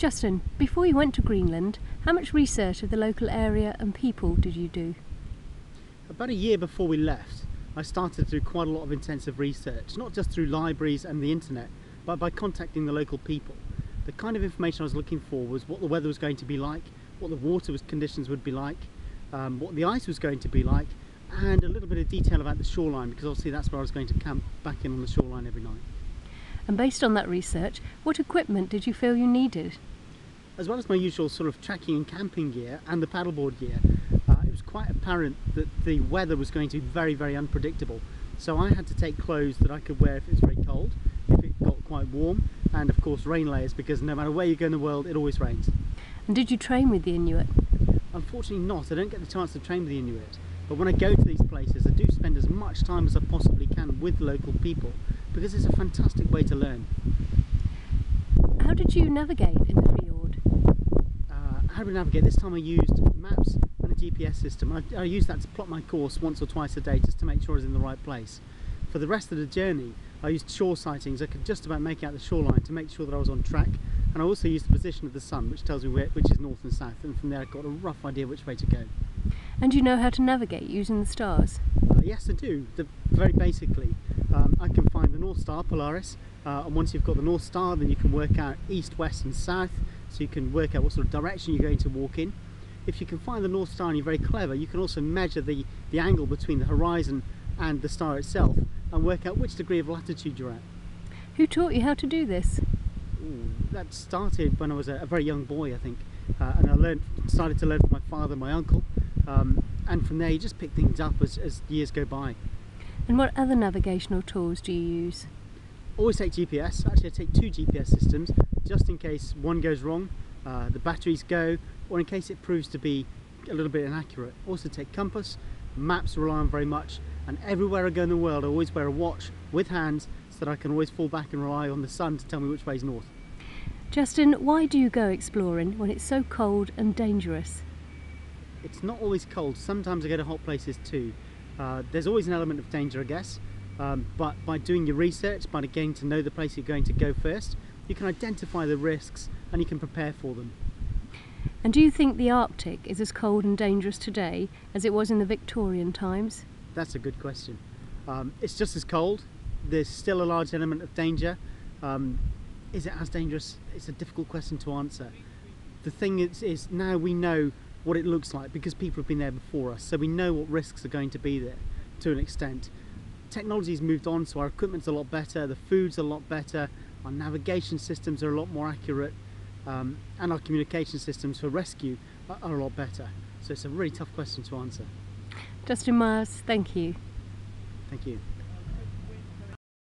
Justin, before you went to Greenland, how much research of the local area and people did you do? About a year before we left, I started to do quite a lot of intensive research, not just through libraries and the internet, but by contacting the local people. The kind of information I was looking for was what the weather was going to be like, what the water conditions would be like, what the ice was going to be like, and a little bit of detail about the shoreline, because obviously that's where I was going to camp back in on the shoreline every night. And based on that research, what equipment did you feel you needed? As well as my usual sort of trekking and camping gear and the paddleboard gear, it was quite apparent that the weather was going to be very, very unpredictable. So I had to take clothes that I could wear if it was very cold, if it got quite warm, and of course rain layers, because no matter where you go in the world, it always rains. And did you train with the Inuit? Unfortunately not. I don't get the chance to train with the Inuit. But when I go to these places, I do spend as much time as I possibly can with local people, because it's a fantastic way to learn. How did you navigate in the fjord? How do we navigate? This time I used maps and a GPS system. I used that to plot my course once or twice a day just to make sure I was in the right place. For the rest of the journey, I used shore sightings. I could just about make out the shoreline to make sure that I was on track. And I also used the position of the sun, which tells me which is north and south, and from there I got a rough idea which way to go. And you know how to navigate using the stars? Yes, I do. Very basically, I can find the North Star, Polaris, and once you've got the North Star, then you can work out east, west and south, so you can work out what sort of direction you're going to walk in. If you can find the North Star and you're very clever, you can also measure the angle between the horizon and the star itself and work out which degree of latitude you're at. Who taught you how to do this? That started when I was a very young boy, I think, and I started to learn from my father and my uncle, and from there you just pick things up as years go by. And what other navigational tools do you use? Always take GPS. Actually, I take 2 GPS systems just in case one goes wrong, the batteries go, or in case it proves to be a little bit inaccurate. Also take compass, maps rely on very much, and everywhere I go in the world I always wear a watch with hands so that I can always fall back and rely on the sun to tell me which way is north. Justin, why do you go exploring when it's so cold and dangerous? It's not always cold. Sometimes I go to hot places too. There's always an element of danger, I guess, but by doing your research, by getting to know the place you're going to go first, you can identify the risks and you can prepare for them. And do you think the Arctic is as cold and dangerous today as it was in the Victorian times? That's a good question. It's just as cold. There's still a large element of danger. Is it as dangerous? It's a difficult question to answer. The thing is now we know what it looks like because people have been there before us, so we know what risks are going to be there to an extent. Technology's moved on, so our equipment's a lot better, the food's a lot better, our navigation systems are a lot more accurate, and our communication systems for rescue are a lot better. So it's a really tough question to answer. Justin Myers, thank you. Thank you.